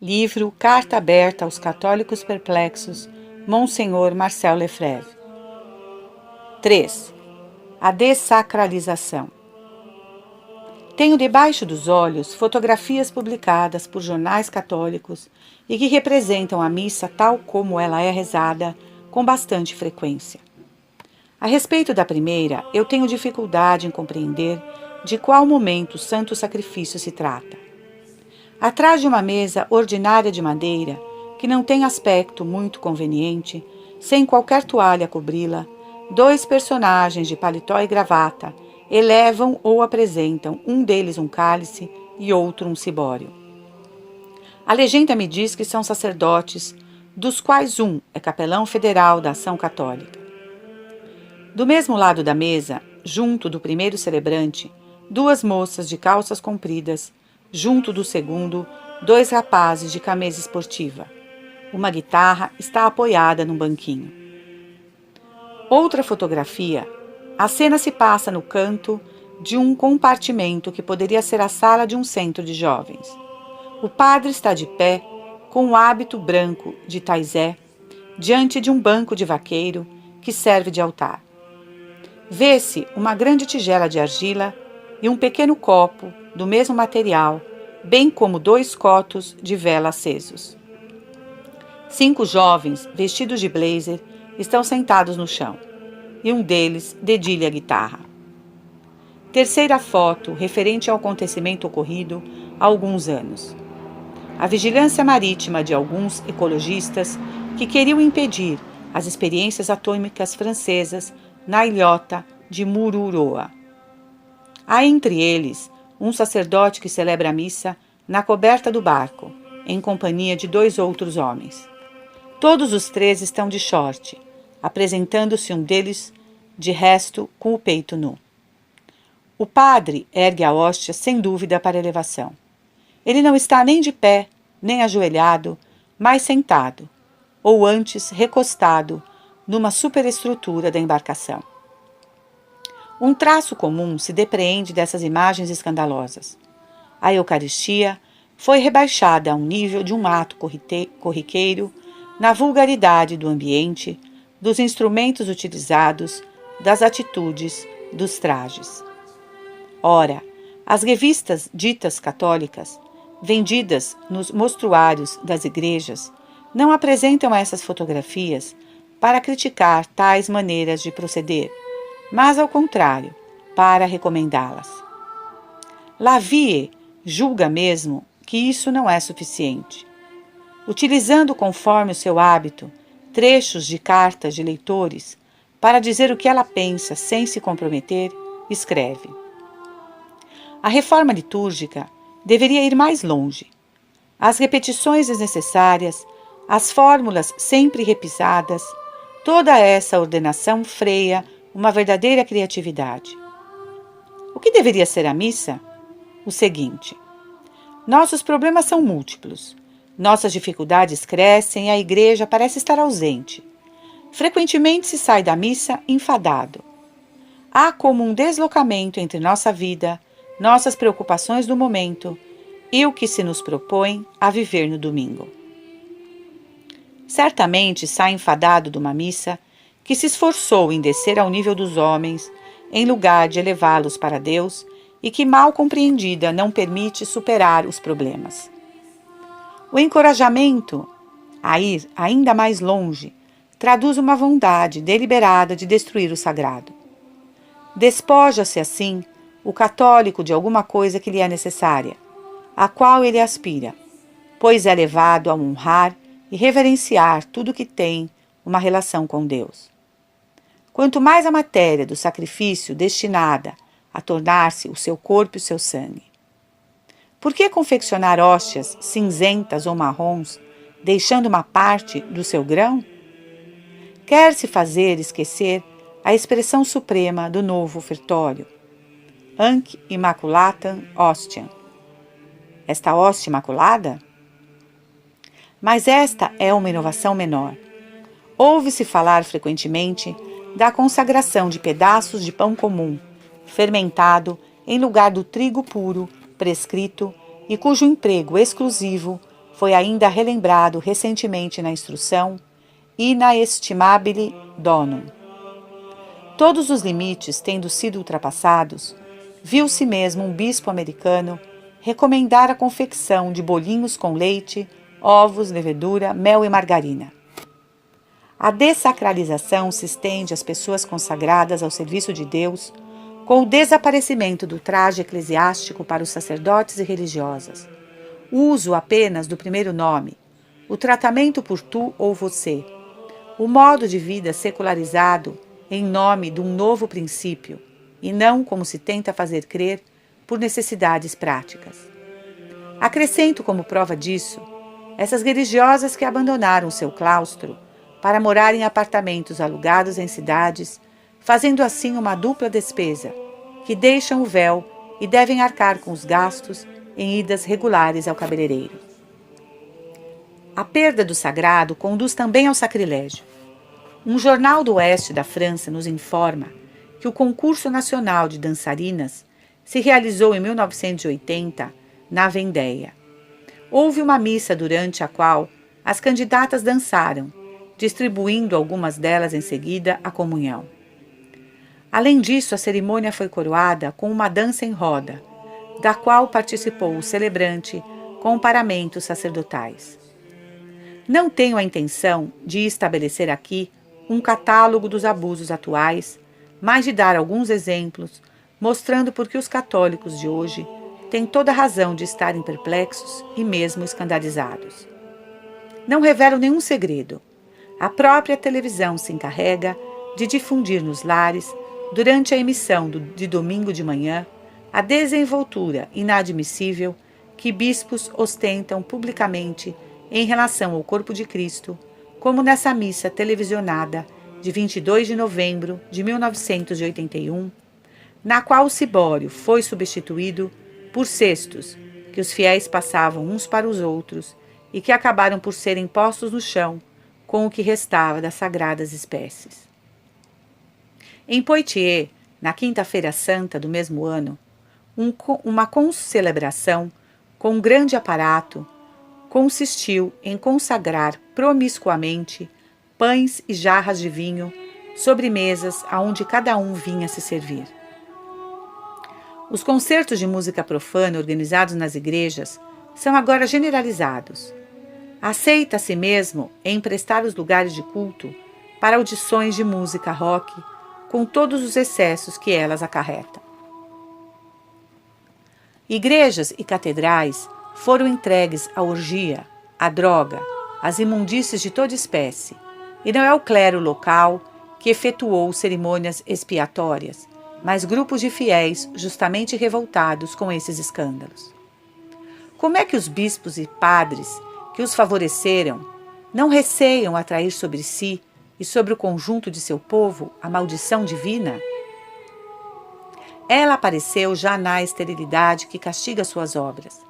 Livro Carta Aberta aos Católicos Perplexos, Monsenhor Marcel Lefebvre. 3. A dessacralização. Tenho debaixo dos olhos fotografias publicadas por jornais católicos e que representam a missa tal como ela é rezada com bastante frequência. A respeito da primeira, eu tenho dificuldade em compreender de qual momento o santo sacrifício se trata. Atrás de uma mesa ordinária de madeira, que não tem aspecto muito conveniente, sem qualquer toalha a cobri-la, dois personagens de paletó e gravata elevam ou apresentam, um deles um cálice e outro um cibório. A legenda me diz que são sacerdotes, dos quais um é capelão federal da Ação Católica. Do mesmo lado da mesa, junto do primeiro celebrante, duas moças de calças compridas, junto do segundo, dois rapazes de camisa esportiva. Uma guitarra está apoiada num banquinho. Outra fotografia. A cena se passa no canto de um compartimento que poderia ser a sala de um centro de jovens. O padre está de pé, com um hábito branco de taizé, diante de um banco de vaqueiro que serve de altar. Vê-se uma grande tigela de argila e um pequeno copo do mesmo material, bem como dois cotos de vela acesos. 5 jovens, vestidos de blazer, estão sentados no chão, e um deles dedilha a guitarra. Terceira foto, referente ao acontecimento ocorrido há alguns anos. A vigilância marítima de alguns ecologistas que queriam impedir as experiências atômicas francesas na ilhota de Mururoa. Há entre eles um sacerdote que celebra a missa na coberta do barco, em companhia de 2 outros homens. Todos os 3 estão de short, apresentando-se um deles, de resto, com o peito nu. O padre ergue a hóstia sem dúvida para elevação. Ele não está nem de pé, nem ajoelhado, mas sentado, ou antes recostado, numa superestrutura da embarcação. Um traço comum se depreende dessas imagens escandalosas. A Eucaristia foi rebaixada a um nível de um ato corriqueiro na vulgaridade do ambiente, dos instrumentos utilizados, das atitudes, dos trajes. Ora, as revistas ditas católicas, vendidas nos mostruários das igrejas, não apresentam essas fotografias para criticar tais maneiras de proceder, mas, ao contrário, para recomendá-las. Lavie julga mesmo que isso não é suficiente. Utilizando, conforme o seu hábito, trechos de cartas de leitores para dizer o que ela pensa sem se comprometer, escreve: a reforma litúrgica deveria ir mais longe. As repetições desnecessárias, as fórmulas sempre repisadas, toda essa ordenação freia uma verdadeira criatividade. O que deveria ser a missa? O seguinte: nossos problemas são múltiplos, nossas dificuldades crescem e a igreja parece estar ausente. Frequentemente se sai da missa enfadado. Há como um deslocamento entre nossa vida, nossas preocupações do momento e o que se nos propõe a viver no domingo. Certamente sai enfadado de uma missa que se esforçou em descer ao nível dos homens, em lugar de elevá-los para Deus, e que, mal compreendida, não permite superar os problemas. O encorajamento a ir ainda mais longe traduz uma vontade deliberada de destruir o sagrado. Despoja-se, assim, o católico de alguma coisa que lhe é necessária, a qual ele aspira, pois é levado a honrar e reverenciar tudo que tem uma relação com Deus. Quanto mais a matéria do sacrifício destinada a tornar-se o seu corpo e o seu sangue. Por que confeccionar hóstias cinzentas ou marrons, deixando uma parte do seu grão? Quer-se fazer esquecer a expressão suprema do novo ofertório, Hanc Immaculatam Hostiam. Esta hóstia imaculada? Mas esta é uma inovação menor. Ouve-se falar frequentemente da consagração de pedaços de pão comum, fermentado em lugar do trigo puro, prescrito e cujo emprego exclusivo foi ainda relembrado recentemente na instrução Inaestimabile Donum. Todos os limites tendo sido ultrapassados, viu-se mesmo um bispo americano recomendar a confecção de bolinhos com leite, ovos, levedura, mel e margarina. A dessacralização se estende às pessoas consagradas ao serviço de Deus, com o desaparecimento do traje eclesiástico para os sacerdotes e religiosas, o uso apenas do primeiro nome, o tratamento por tu ou você, o modo de vida secularizado em nome de um novo princípio, e não, como se tenta fazer crer, por necessidades práticas. Acrescento como prova disso essas religiosas que abandonaram seu claustro para morar em apartamentos alugados em cidades, fazendo assim uma dupla despesa, que deixam o véu e devem arcar com os gastos em idas regulares ao cabeleireiro. A perda do sagrado conduz também ao sacrilégio. Um jornal do oeste da França nos informa que o concurso nacional de dançarinas se realizou em 1980 na Vendéia. Houve uma missa durante a qual as candidatas dançaram, distribuindo algumas delas em seguida a comunhão. Além disso, a cerimônia foi coroada com uma dança em roda, da qual participou o celebrante com paramentos sacerdotais. Não tenho a intenção de estabelecer aqui um catálogo dos abusos atuais, mas de dar alguns exemplos, mostrando por que os católicos de hoje têm toda a razão de estarem perplexos e mesmo escandalizados. Não revelo nenhum segredo. A própria televisão se encarrega de difundir nos lares, durante a emissão de domingo de manhã, a desenvoltura inadmissível que bispos ostentam publicamente em relação ao corpo de Cristo, como nessa missa televisionada de 22 de novembro de 1981, na qual o cibório foi substituído por cestos que os fiéis passavam uns para os outros e que acabaram por serem postos no chão com o que restava das sagradas espécies. Em Poitiers, na Quinta-feira Santa do mesmo ano, uma concelebração com um grande aparato consistiu em consagrar promiscuamente pães e jarras de vinho sobre mesas aonde cada um vinha se servir. Os concertos de música profana organizados nas igrejas são agora generalizados. Aceita-se mesmo emprestar os lugares de culto para audições de música rock, com todos os excessos que elas acarretam. Igrejas e catedrais foram entregues à orgia, à droga, às imundícies de toda espécie, e não é o clero local que efetuou cerimônias expiatórias, mas grupos de fiéis justamente revoltados com esses escândalos. Como é que os bispos e padres que os favoreceram não receiam atrair sobre si e sobre o conjunto de seu povo a maldição divina? Ela apareceu já na esterilidade que castiga suas obras.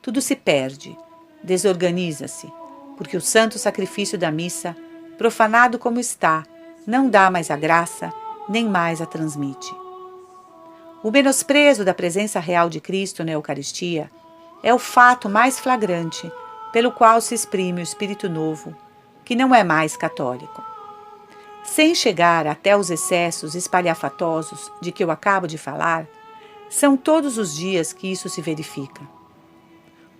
Tudo se perde, desorganiza-se, porque o santo sacrifício da missa, profanado como está, não dá mais a graça, nem mais a transmite. O menosprezo da presença real de Cristo na Eucaristia é o fato mais flagrante pelo qual se exprime o Espírito Novo, que não é mais católico. Sem chegar até os excessos espalhafatosos de que eu acabo de falar, são todos os dias que isso se verifica.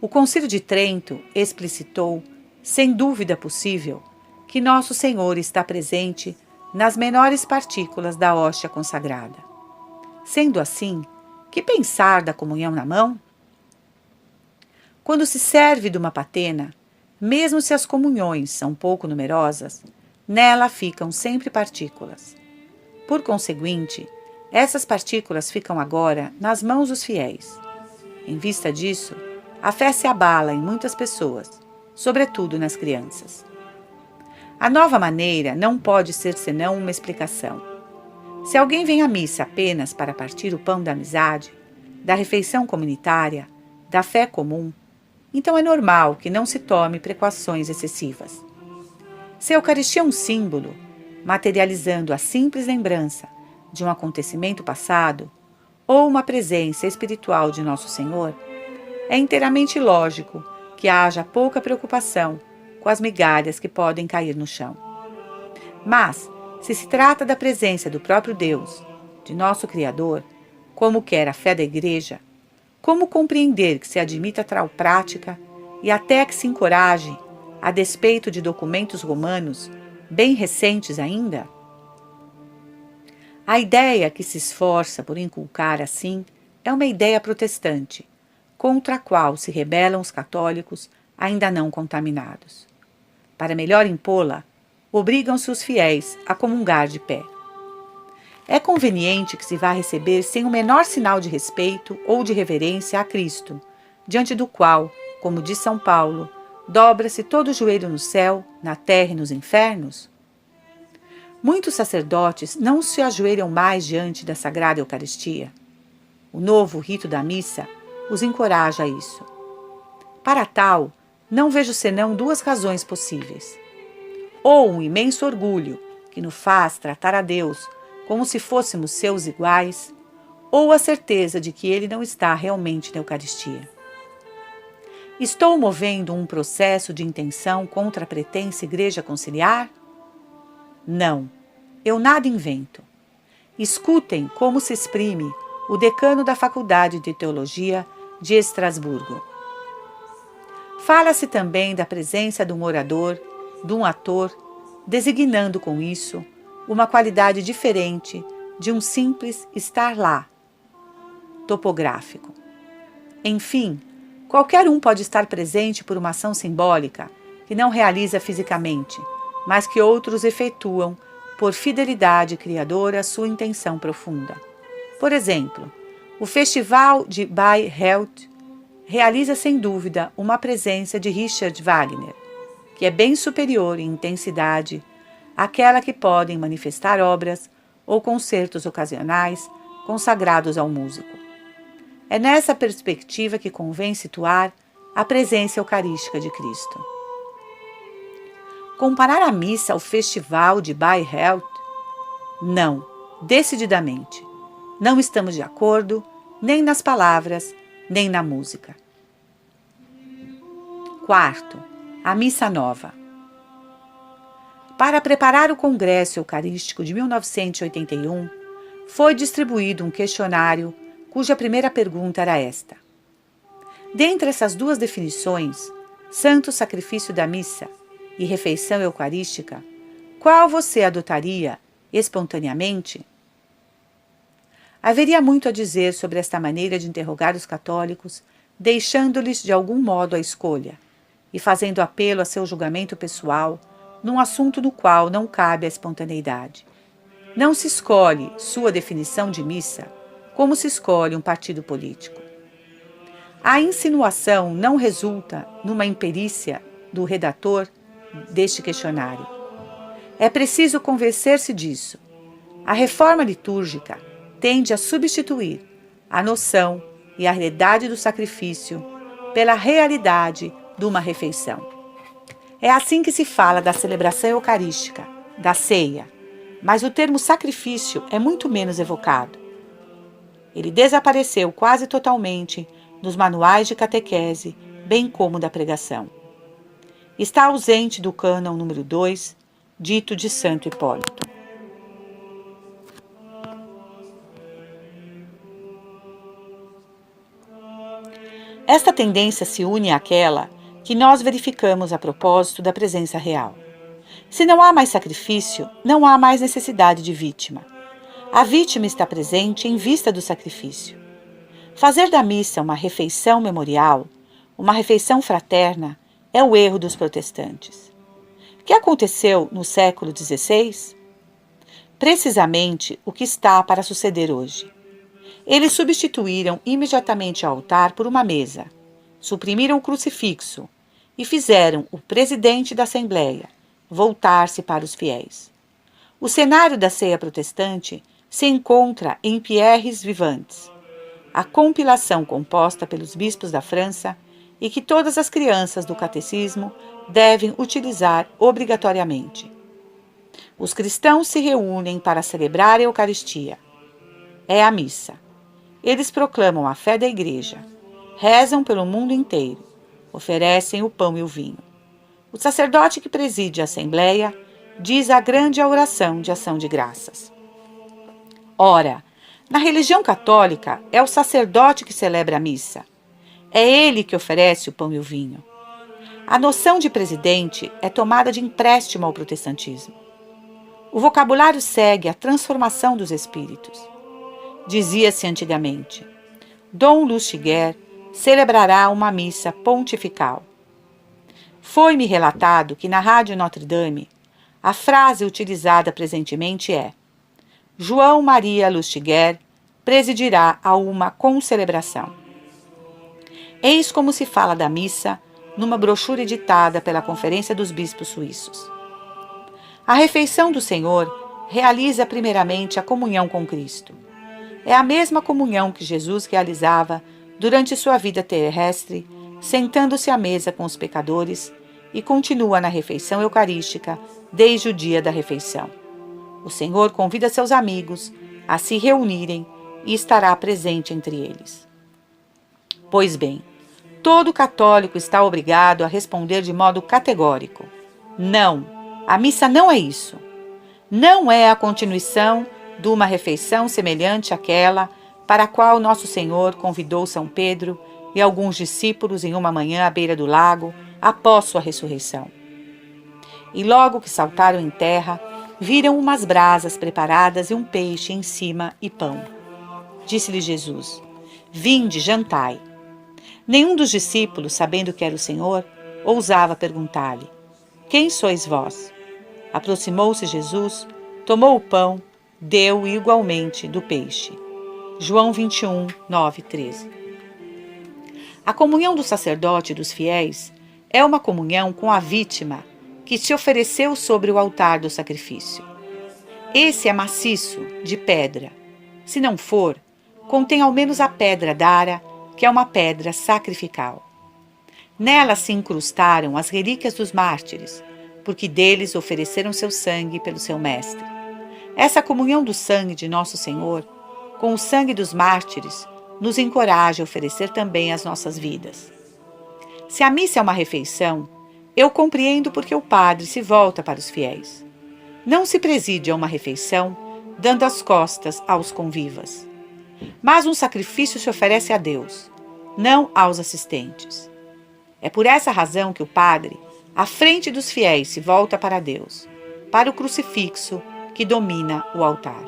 O Concílio de Trento explicitou, sem dúvida possível, que Nosso Senhor está presente nas menores partículas da hóstia consagrada. Sendo assim, que pensar da comunhão na mão? Quando se serve de uma patena, mesmo se as comunhões são pouco numerosas, nela ficam sempre partículas. Por conseguinte, essas partículas ficam agora nas mãos dos fiéis. Em vista disso, a fé se abala em muitas pessoas, sobretudo nas crianças. A nova maneira não pode ser senão uma explicação. Se alguém vem à missa apenas para partir o pão da amizade, da refeição comunitária, da fé comum, então é normal que não se tome precauções excessivas. Se a Eucaristia é um símbolo, materializando a simples lembrança de um acontecimento passado, ou uma presença espiritual de Nosso Senhor, é inteiramente lógico que haja pouca preocupação com as migalhas que podem cair no chão. Mas, se trata da presença do próprio Deus, de nosso Criador, como quer a fé da Igreja, como compreender que se admita tal prática e até que se encoraje, a despeito de documentos romanos, bem recentes ainda? A ideia que se esforça por inculcar assim é uma ideia protestante, contra a qual se rebelam os católicos ainda não contaminados. Para melhor impô-la, obrigam-se os fiéis a comungar de pé. É conveniente que se vá receber sem o menor sinal de respeito ou de reverência a Cristo, diante do qual, como diz São Paulo, dobra-se todo o joelho no céu, na terra e nos infernos? Muitos sacerdotes não se ajoelham mais diante da Sagrada Eucaristia. O novo rito da missa os encoraja a isso. Para tal, não vejo senão duas razões possíveis. Ou um imenso orgulho, que nos faz tratar a Deus como se fôssemos seus iguais, ou a certeza de que Ele não está realmente na Eucaristia. Estou movendo um processo de intenção contra a pretensa Igreja Conciliar? Não, eu nada invento. Escutem como se exprime o decano da Faculdade de Teologia de Estrasburgo. Fala-se também da presença de um orador, de um ator, designando com isso uma qualidade diferente de um simples estar lá, topográfico. Enfim, qualquer um pode estar presente por uma ação simbólica que não realiza fisicamente, mas que outros efetuam por fidelidade criadora à sua intenção profunda. Por exemplo, o Festival de Bayreuth realiza sem dúvida uma presença de Richard Wagner, que é bem superior em intensidade àquela que podem manifestar obras ou concertos ocasionais consagrados ao músico. É nessa perspectiva que convém situar a presença eucarística de Cristo. Comparar a missa ao Festival de Bayreuth? Não, decididamente. Não estamos de acordo, nem nas palavras, nem na música. Quarto, a Missa Nova. Para preparar o Congresso Eucarístico de 1981, foi distribuído um questionário cuja primeira pergunta era esta: dentre essas duas definições, santo sacrifício da missa e refeição eucarística, qual você adotaria espontaneamente? Haveria muito a dizer sobre esta maneira de interrogar os católicos, deixando-lhes de algum modo a escolha e fazendo apelo a seu julgamento pessoal num assunto no qual não cabe a espontaneidade. Não se escolhe sua definição de missa como se escolhe um partido político. A insinuação não resulta numa imperícia do redator deste questionário. É preciso convencer-se disso. A reforma litúrgica tende a substituir a noção e a realidade do sacrifício pela realidade de uma refeição. É assim que se fala da celebração eucarística, da ceia, mas o termo sacrifício é muito menos evocado. Ele desapareceu quase totalmente nos manuais de catequese, bem como da pregação. Está ausente do cânon número 2, dito de Santo Hipólito. Esta tendência se une àquela que nós verificamos a propósito da presença real. Se não há mais sacrifício, não há mais necessidade de vítima. A vítima está presente em vista do sacrifício. Fazer da missa uma refeição memorial, uma refeição fraterna, é o erro dos protestantes. O que aconteceu no século XVI? Precisamente o que está para suceder hoje. Eles substituíram imediatamente o altar por uma mesa, suprimiram o crucifixo e fizeram o presidente da Assembleia voltar-se para os fiéis. O cenário da ceia protestante se encontra em Pierres Vivantes, a compilação composta pelos bispos da França e que todas as crianças do catecismo devem utilizar obrigatoriamente. Os cristãos se reúnem para celebrar a Eucaristia. É a missa. Eles proclamam a fé da Igreja, rezam pelo mundo inteiro, oferecem o pão e o vinho. O sacerdote que preside a assembleia diz a grande oração de ação de graças. Ora, na religião católica é o sacerdote que celebra a missa. É ele que oferece o pão e o vinho. A noção de presidente é tomada de empréstimo ao protestantismo. O vocabulário segue a transformação dos espíritos. Dizia-se antigamente: Dom Lustiger celebrará uma missa pontifical. Foi-me relatado que na Rádio Notre-Dame a frase utilizada presentemente é: João Maria Lustiger presidirá a uma concelebração. Eis como se fala da missa numa brochura editada pela Conferência dos Bispos Suíços. A refeição do Senhor realiza primeiramente a comunhão com Cristo. É a mesma comunhão que Jesus realizava durante sua vida terrestre, sentando-se à mesa com os pecadores, e continua na refeição eucarística desde o dia da refeição. O Senhor convida seus amigos a se reunirem e estará presente entre eles. Pois bem, todo católico está obrigado a responder de modo categórico: não, a missa não é isso. Não é a continuação de uma refeição semelhante àquela para a qual Nosso Senhor convidou São Pedro e alguns discípulos em uma manhã à beira do lago, após sua ressurreição. E logo que saltaram em terra, viram umas brasas preparadas e um peixe em cima e pão. Disse-lhe Jesus: Vinde, jantai. Nenhum dos discípulos, sabendo que era o Senhor, ousava perguntar-lhe: Quem sois vós? Aproximou-se Jesus, tomou o pão, deu igualmente do peixe. João 21, 9, 13. A comunhão do sacerdote e dos fiéis é uma comunhão com a vítima que se ofereceu sobre o altar do sacrifício. Esse é maciço, de pedra. Se não for, contém ao menos a pedra d'ara, que é uma pedra sacrificial. Nela se incrustaram as relíquias dos mártires, porque deles ofereceram seu sangue pelo seu mestre. Essa comunhão do sangue de Nosso Senhor com o sangue dos mártires nos encoraja a oferecer também as nossas vidas. Se a missa é uma refeição, eu compreendo porque o padre se volta para os fiéis. Não se preside a uma refeição dando as costas aos convivas. Mas um sacrifício se oferece a Deus, não aos assistentes. É por essa razão que o padre, à frente dos fiéis, se volta para Deus, para o crucifixo que domina o altar.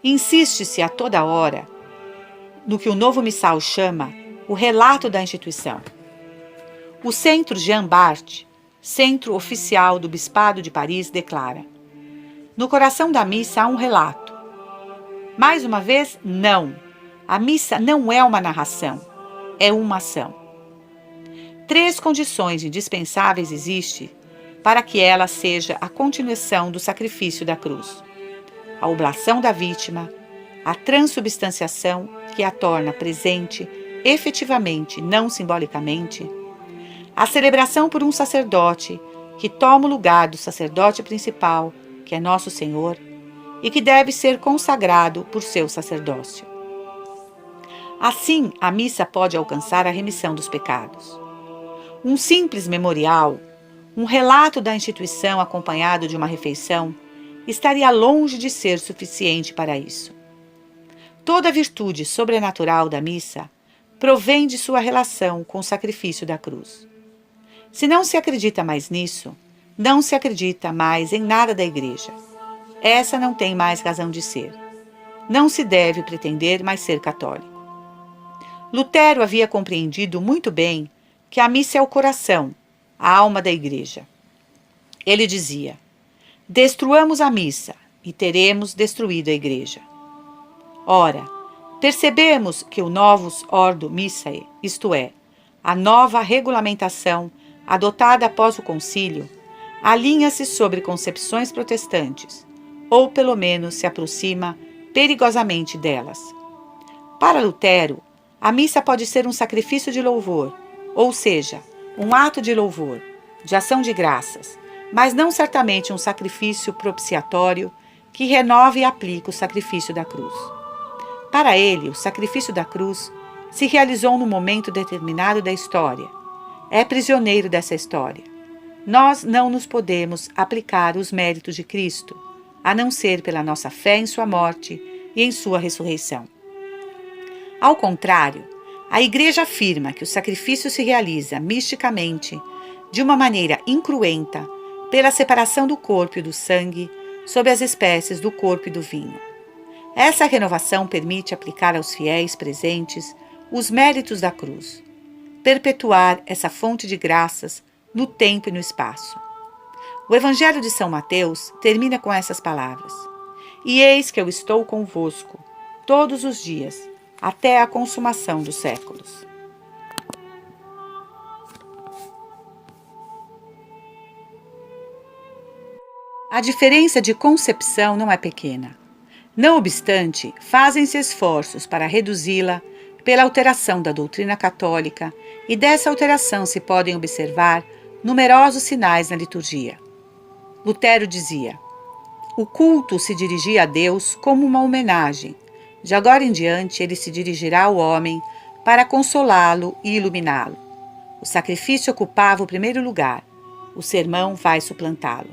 Insiste-se a toda hora no que o novo missal chama o relato da instituição. O Centro Jean Bart, centro oficial do Bispado de Paris, declara: no coração da missa há um relato. Mais uma vez, não. A missa não é uma narração, é uma ação. 3 condições indispensáveis existem para que ela seja a continuação do sacrifício da cruz: a oblação da vítima, a transubstanciação, que a torna presente efetivamente, não simbolicamente, a celebração por um sacerdote, que toma o lugar do sacerdote principal, que é Nosso Senhor, e que deve ser consagrado por seu sacerdócio. Assim, a missa pode alcançar a remissão dos pecados. Um simples memorial, um relato da instituição acompanhado de uma refeição, estaria longe de ser suficiente para isso. Toda a virtude sobrenatural da missa provém de sua relação com o sacrifício da cruz. Se não se acredita mais nisso, não se acredita mais em nada da Igreja. Essa não tem mais razão de ser. Não se deve pretender mais ser católico. Lutero havia compreendido muito bem que a missa é o coração, a alma da Igreja. Ele dizia: destruamos a missa e teremos destruído a Igreja. Ora, percebemos que o Novus Ordo Missae, isto é, a nova regulamentação adotada após o concílio, alinha-se sobre concepções protestantes, ou pelo menos se aproxima perigosamente delas. Para Lutero, a missa pode ser um sacrifício de louvor, ou seja, um ato de louvor, de ação de graças, mas não certamente um sacrifício propiciatório que renove e aplica o sacrifício da cruz. Para ele, o sacrifício da cruz se realizou num momento determinado da história. É prisioneiro dessa história. Nós não nos podemos aplicar os méritos de Cristo, a não ser pela nossa fé em sua morte e em sua ressurreição. Ao contrário, a Igreja afirma que o sacrifício se realiza misticamente, de uma maneira incruenta, pela separação do corpo e do sangue sob as espécies do corpo e do vinho. Essa renovação permite aplicar aos fiéis presentes os méritos da cruz, perpetuar essa fonte de graças no tempo e no espaço. O Evangelho de São Mateus termina com essas palavras: E eis que eu estou convosco todos os dias, até a consumação dos séculos. A diferença de concepção não é pequena. Não obstante, fazem-se esforços para reduzi-la pela alteração da doutrina católica, e dessa alteração se podem observar numerosos sinais na liturgia. Lutero dizia: o culto se dirigia a Deus como uma homenagem. De agora em diante, ele se dirigirá ao homem para consolá-lo e iluminá-lo. O sacrifício ocupava o primeiro lugar. O sermão vai suplantá-lo.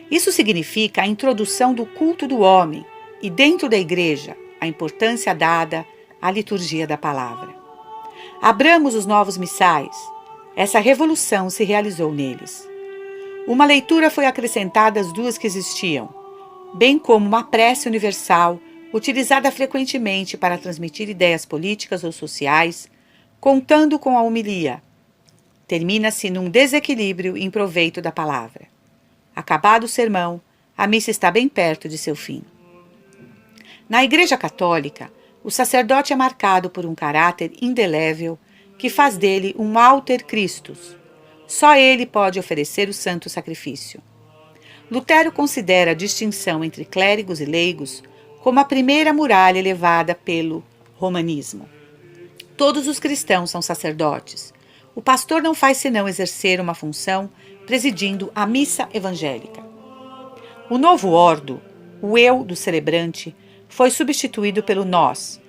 Isso significa a introdução do culto do homem e, dentro da igreja, a importância dada à liturgia da palavra. Abramos os novos missais. Essa revolução se realizou neles. Uma leitura foi acrescentada às duas que existiam, bem como uma prece universal, utilizada frequentemente para transmitir ideias políticas ou sociais, contando com a homilia. Termina-se num desequilíbrio em proveito da palavra. Acabado o sermão, a missa está bem perto de seu fim. Na Igreja Católica, o sacerdote é marcado por um caráter indelével que faz dele um alter Christus. Só ele pode oferecer o santo sacrifício. Lutero considera a distinção entre clérigos e leigos como a primeira muralha elevada pelo romanismo. Todos os cristãos são sacerdotes. O pastor não faz senão exercer uma função presidindo a missa evangélica. O novo ordo, o eu do celebrante, foi substituído pelo nós.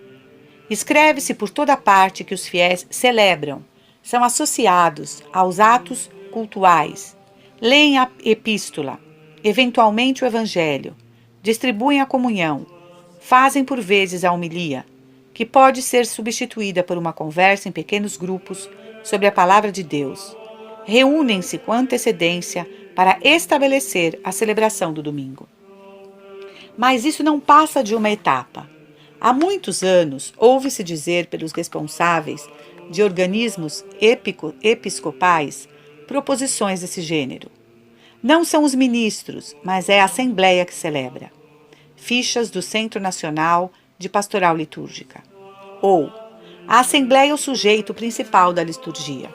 Escreve-se por toda parte que os fiéis celebram, são associados aos atos cultuais, leem a epístola, eventualmente o evangelho, distribuem a comunhão, fazem por vezes a homilia, que pode ser substituída por uma conversa em pequenos grupos sobre a palavra de Deus. Reúnem-se com antecedência para estabelecer a celebração do domingo. Mas isso não passa de uma etapa. Há muitos anos, ouve-se dizer pelos responsáveis de organismos episcopais proposições desse gênero. Não são os ministros, mas é a Assembleia que celebra. Fichas do Centro Nacional de Pastoral Litúrgica. Ou, a Assembleia é o sujeito principal da liturgia.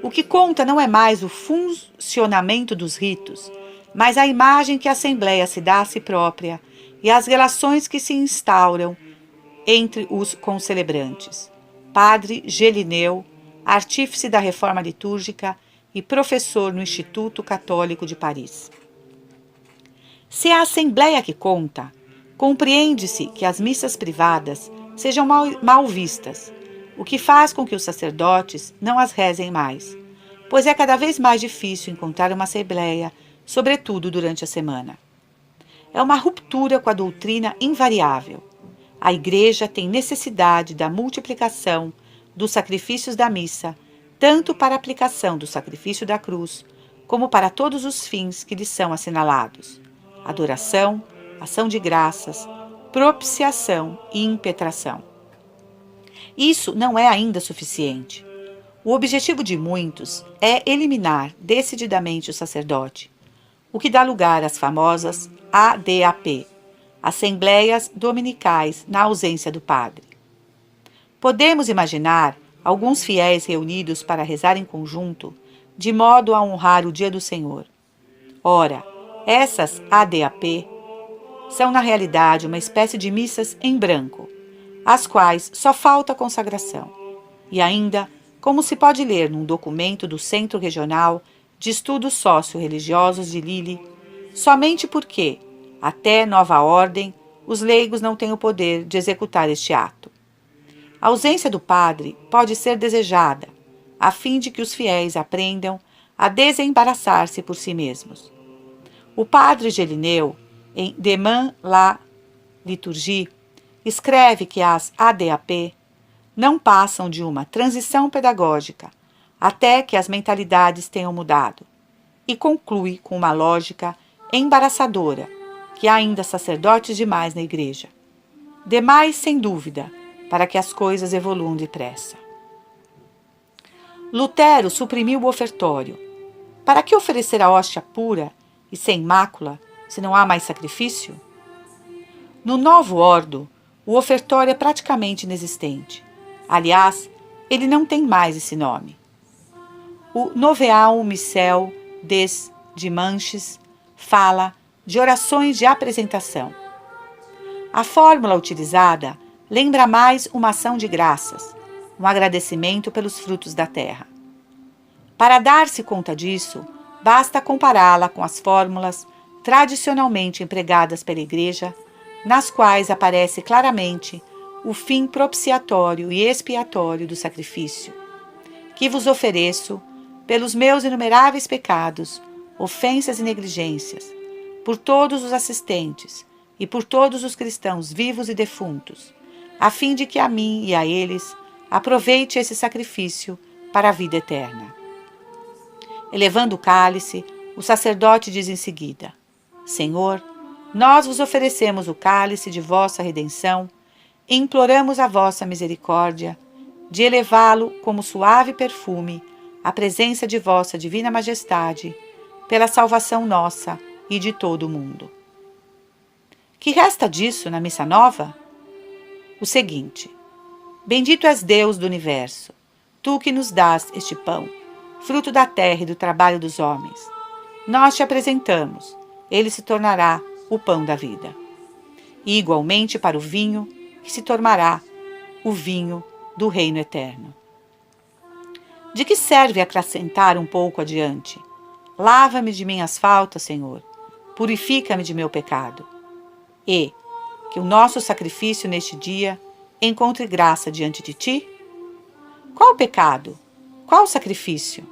O que conta não é mais o funcionamento dos ritos, mas a imagem que a Assembleia se dá a si própria e as relações que se instauram entre os concelebrantes. Padre Gelineu, artífice da reforma litúrgica e professor no Instituto Católico de Paris. Se é a Assembleia que conta, compreende-se que as missas privadas sejam mal vistas, o que faz com que os sacerdotes não as rezem mais, pois é cada vez mais difícil encontrar uma assembleia, sobretudo durante a semana. É uma ruptura com a doutrina invariável. A Igreja tem necessidade da multiplicação dos sacrifícios da missa, tanto para a aplicação do sacrifício da cruz, como para todos os fins que lhe são assinalados: adoração, ação de graças, propiciação e impetração. Isso não é ainda suficiente. O objetivo de muitos é eliminar decididamente o sacerdote, o que dá lugar às famosas ADAP, Assembleias Dominicais na ausência do padre. Podemos imaginar alguns fiéis reunidos para rezar em conjunto, de modo a honrar o dia do Senhor. Ora, essas ADAP são na realidade uma espécie de missas em branco, às quais só falta a consagração. E ainda, como se pode ler num documento do Centro Regional de Estudos Socio-Religiosos de Lille, somente porque, até nova ordem, os leigos não têm o poder de executar este ato. A ausência do padre pode ser desejada, a fim de que os fiéis aprendam a desembaraçar-se por si mesmos. O padre Gelineu, em Demain la Liturgie, escreve que as ADAP não passam de uma transição pedagógica até que as mentalidades tenham mudado, e conclui com uma lógica embaraçadora que há ainda sacerdotes demais na igreja. Demais, sem dúvida, para que as coisas evoluam depressa. Lutero suprimiu o ofertório. Para que oferecer a hóstia pura e sem mácula, se não há mais sacrifício? No Novo Ordo, o ofertório é praticamente inexistente. Aliás, ele não tem mais esse nome. O Noveal Missel des Dimanches fala de orações de apresentação. A fórmula utilizada lembra mais uma ação de graças, um agradecimento pelos frutos da terra. Para dar-se conta disso, basta compará-la com as fórmulas tradicionalmente empregadas pela Igreja, nas quais aparece claramente o fim propiciatório e expiatório do sacrifício, que vos ofereço pelos meus inumeráveis pecados, ofensas e negligências, por todos os assistentes e por todos os cristãos vivos e defuntos, a fim de que a mim e a eles aproveite esse sacrifício para a vida eterna. Elevando o cálice, o sacerdote diz em seguida: Senhor, nós vos oferecemos o cálice de vossa redenção e imploramos a vossa misericórdia de elevá-lo como suave perfume à presença de vossa divina majestade, pela salvação nossa e de todo o mundo. Que resta disso na Missa Nova? O seguinte: Bendito és Deus do universo, tu que nos dás este pão, fruto da terra e do trabalho dos homens. Nós te apresentamos, ele se tornará o pão da vida. E igualmente para o vinho, que se tornará o vinho do reino eterno. De que serve acrescentar um pouco adiante? Lava-me de minhas faltas, Senhor, purifica-me de meu pecado. E que o nosso sacrifício neste dia encontre graça diante de ti? Qual o pecado? Qual o sacrifício?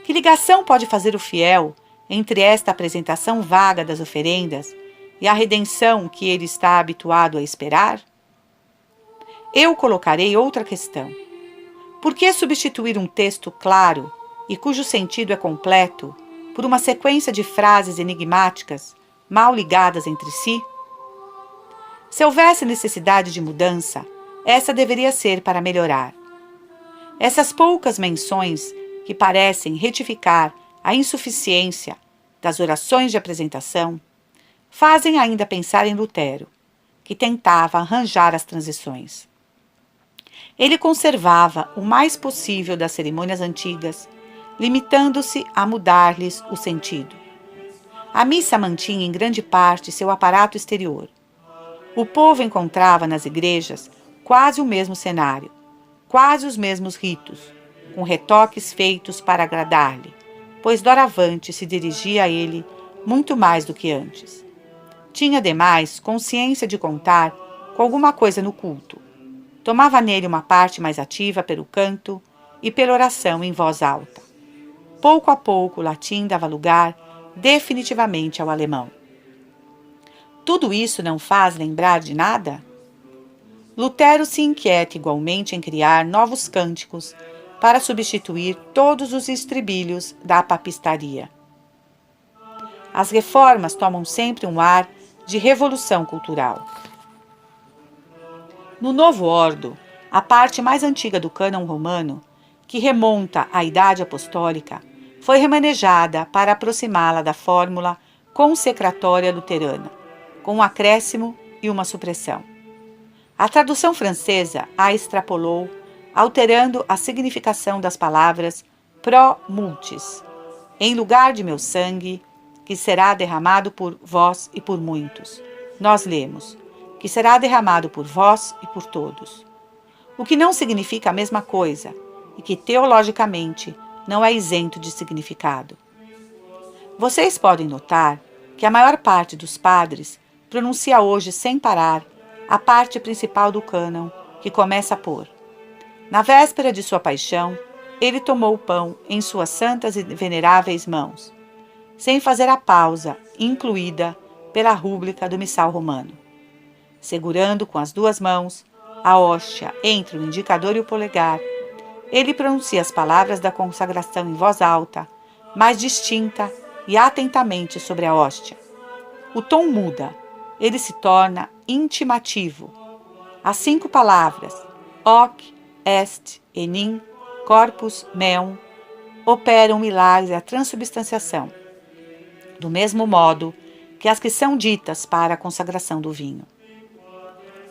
Que ligação pode fazer o fiel entre esta apresentação vaga das oferendas e a redenção que ele está habituado a esperar? Eu colocarei outra questão. Por que substituir um texto claro e cujo sentido é completo por uma sequência de frases enigmáticas mal ligadas entre si? Se houvesse necessidade de mudança, essa deveria ser para melhorar. Essas poucas menções que parecem retificar a insuficiência das orações de apresentação fazem ainda pensar em Lutero, que tentava arranjar as transições. Ele conservava o mais possível das cerimônias antigas, limitando-se a mudar-lhes o sentido. A missa mantinha em grande parte seu aparato exterior. O povo encontrava nas igrejas quase o mesmo cenário, quase os mesmos ritos, com retoques feitos para agradar-lhe, pois doravante se dirigia a ele muito mais do que antes. Tinha, demais, consciência de contar com alguma coisa no culto. Tomava nele uma parte mais ativa pelo canto e pela oração em voz alta. Pouco a pouco, o latim dava lugar definitivamente ao alemão. Tudo isso não faz lembrar de nada? Lutero se inquieta igualmente em criar novos cânticos para substituir todos os estribilhos da papistaria. As reformas tomam sempre um ar de revolução cultural. No Novo Ordo, a parte mais antiga do cânon romano, que remonta à Idade Apostólica, foi remanejada para aproximá-la da fórmula consecratória luterana, com um acréscimo e uma supressão. A tradução francesa a extrapolou, alterando a significação das palavras pro multis, em lugar de meu sangue, que será derramado por vós e por muitos. Nós lemos, que será derramado por vós e por todos. O que não significa a mesma coisa e que teologicamente não é isento de significado. Vocês podem notar que a maior parte dos padres pronuncia hoje sem parar a parte principal do cânon que começa por: na véspera de sua paixão, ele tomou o pão em suas santas e veneráveis mãos, sem fazer a pausa incluída pela rúbrica do missal romano. Segurando com as duas mãos a hóstia entre o indicador e o polegar, ele pronuncia as palavras da consagração em voz alta, mais distinta e atentamente sobre a hóstia. O tom muda, ele se torna intimativo. As 5 palavras, hoc, est, enim, corpus, meum, operam milagres a transubstanciação, do mesmo modo que as que são ditas para a consagração do vinho.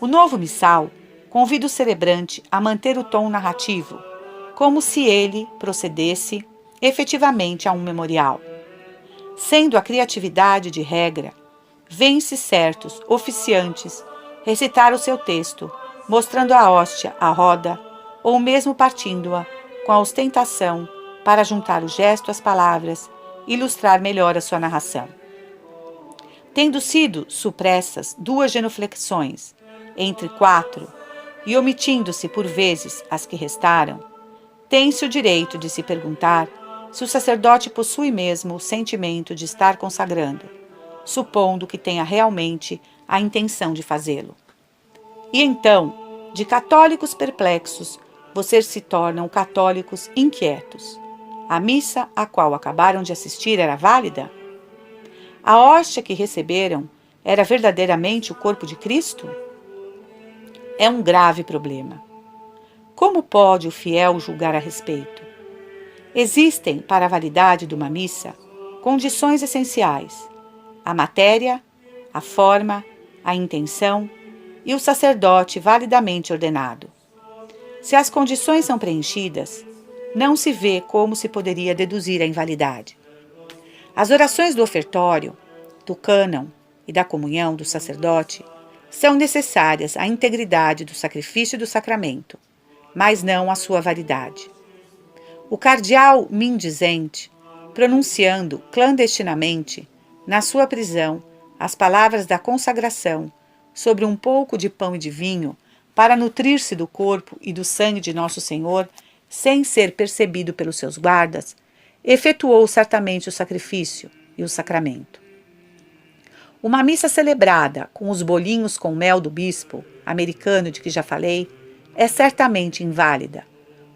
O novo missal convida o celebrante a manter o tom narrativo, como se ele procedesse efetivamente a um memorial. Sendo a criatividade de regra, vêm-se certos oficiantes recitar o seu texto, mostrando a hóstia à roda, ou mesmo partindo-a com a ostentação para juntar o gesto às palavras e ilustrar melhor a sua narração. Tendo sido supressas 2 genuflexões entre 4 e omitindo-se por vezes as que restaram, tem-se o direito de se perguntar se o sacerdote possui mesmo o sentimento de estar consagrando, supondo que tenha realmente a intenção de fazê-lo. E então, de católicos perplexos, vocês se tornam católicos inquietos. A missa a qual acabaram de assistir era válida? A hóstia que receberam era verdadeiramente o corpo de Cristo? É um grave problema. Como pode o fiel julgar a respeito? Existem, para a validade de uma missa, condições essenciais: a matéria, a forma, a intenção e o sacerdote validamente ordenado. Se as condições são preenchidas, não se vê como se poderia deduzir a invalidade. As orações do ofertório, do cânon e da comunhão do sacerdote são necessárias à integridade do sacrifício e do sacramento, mas não à sua validade. O cardeal mendizente, pronunciando clandestinamente, na sua prisão, as palavras da consagração sobre um pouco de pão e de vinho para nutrir-se do corpo e do sangue de Nosso Senhor, sem ser percebido pelos seus guardas, efetuou certamente o sacrifício e o sacramento. Uma missa celebrada com os bolinhos com mel do bispo, americano de que já falei, é certamente inválida,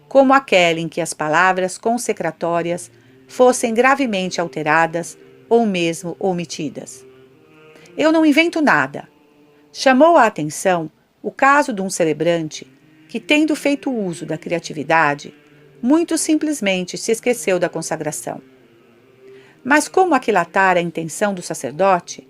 como aquela em que as palavras consecratórias fossem gravemente alteradas ou mesmo omitidas. Eu não invento nada. Chamou a atenção o caso de um celebrante que, tendo feito uso da criatividade, muito simplesmente se esqueceu da consagração. Mas como aquilatar a intenção do sacerdote?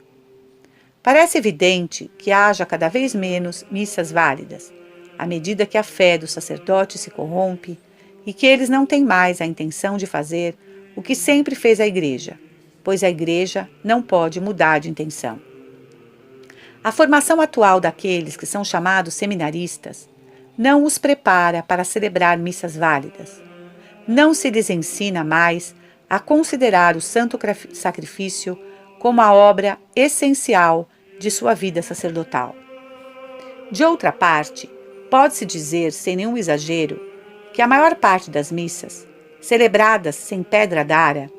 Parece evidente que haja cada vez menos missas válidas, à medida que a fé do sacerdote se corrompe e que eles não têm mais a intenção de fazer o que sempre fez a Igreja, pois a Igreja não pode mudar de intenção. A formação atual daqueles que são chamados seminaristas não os prepara para celebrar missas válidas. Não se lhes ensina mais a considerar o santo sacrifício como a obra essencial de sua vida sacerdotal. De outra parte, pode-se dizer, sem nenhum exagero, que a maior parte das missas, celebradas sem pedra d'ara,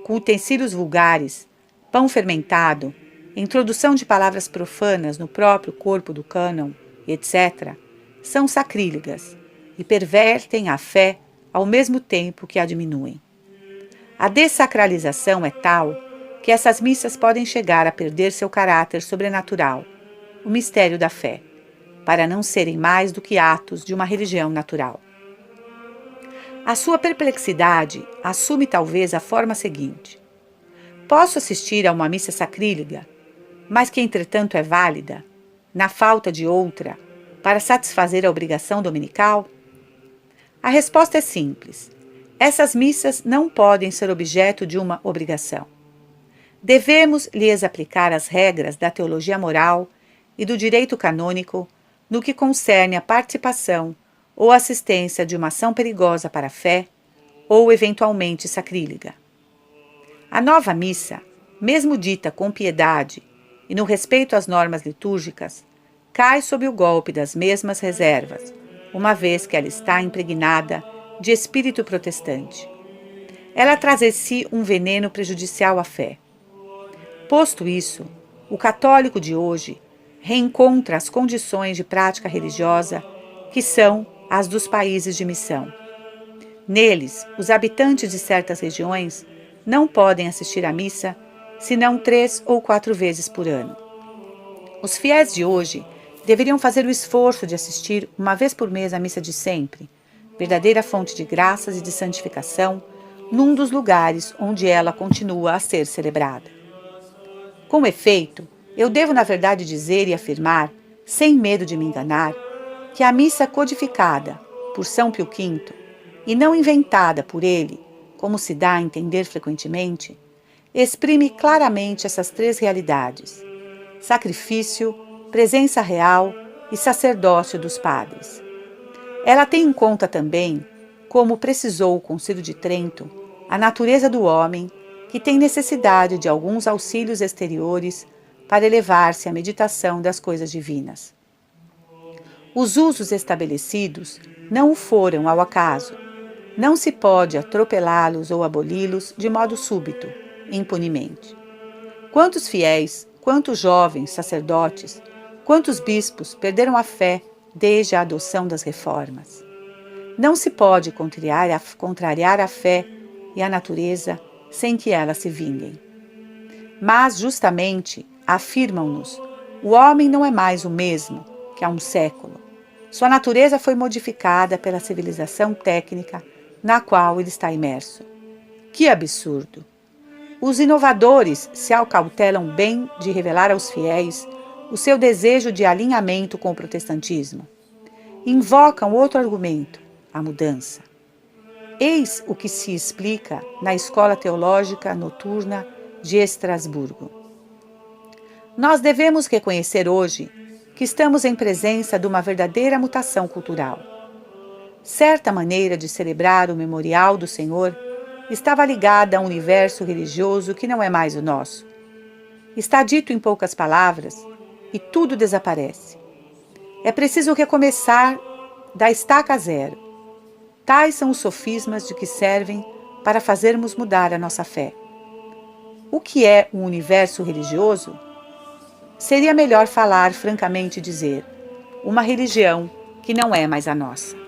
com utensílios vulgares, pão fermentado, introdução de palavras profanas no próprio corpo do cânon, etc., são sacrílegas e pervertem a fé ao mesmo tempo que a diminuem. A dessacralização é tal que essas missas podem chegar a perder seu caráter sobrenatural, o mistério da fé, para não serem mais do que atos de uma religião natural. A sua perplexidade assume talvez a forma seguinte: posso assistir a uma missa sacrílega, mas que entretanto é válida, na falta de outra, para satisfazer a obrigação dominical? A resposta é simples. Essas missas não podem ser objeto de uma obrigação. Devemos lhes aplicar as regras da teologia moral e do direito canônico no que concerne a participação ou assistência de uma ação perigosa para a fé ou eventualmente sacrílega. A nova missa, mesmo dita com piedade e no respeito às normas litúrgicas, cai sob o golpe das mesmas reservas, uma vez que ela está impregnada de espírito protestante. Ela traz em si um veneno prejudicial à fé. Posto isso, o católico de hoje reencontra as condições de prática religiosa que são as dos países de missão. Neles, os habitantes de certas regiões não podem assistir à missa senão 3 ou 4 vezes por ano. Os fiéis de hoje deveriam fazer o esforço de assistir uma vez por mês à missa de sempre, verdadeira fonte de graças e de santificação, num dos lugares onde ela continua a ser celebrada. Com efeito, eu devo na verdade dizer e afirmar, sem medo de me enganar, que a missa codificada por São Pio V, e não inventada por ele, como se dá a entender frequentemente, exprime claramente essas 3 realidades: sacrifício, presença real e sacerdócio dos padres. Ela tem em conta também, como precisou o Concílio de Trento, a natureza do homem, que tem necessidade de alguns auxílios exteriores para elevar-se à meditação das coisas divinas. Os usos estabelecidos não o foram ao acaso. Não se pode atropelá-los ou aboli-los de modo súbito, impunemente. Quantos fiéis, quantos jovens sacerdotes, quantos bispos perderam a fé desde a adoção das reformas? Não se pode contrariar a fé e a natureza sem que elas se vinguem. Mas, justamente, afirmam-nos, o homem não é mais o mesmo que há um século. Sua natureza foi modificada pela civilização técnica na qual ele está imerso. Que absurdo! Os inovadores se acautelam bem de revelar aos fiéis o seu desejo de alinhamento com o protestantismo. Invocam outro argumento, a mudança. Eis o que se explica na Escola Teológica Noturna de Estrasburgo. Nós devemos reconhecer hoje que estamos em presença de uma verdadeira mutação cultural. Certa maneira de celebrar o memorial do Senhor estava ligada a um universo religioso que não é mais o nosso. Está dito em poucas palavras e tudo desaparece. É preciso recomeçar da estaca zero. Tais são os sofismas de que servem para fazermos mudar a nossa fé. O que é um universo religioso? Seria melhor falar francamente e dizer, uma religião que não é mais a nossa.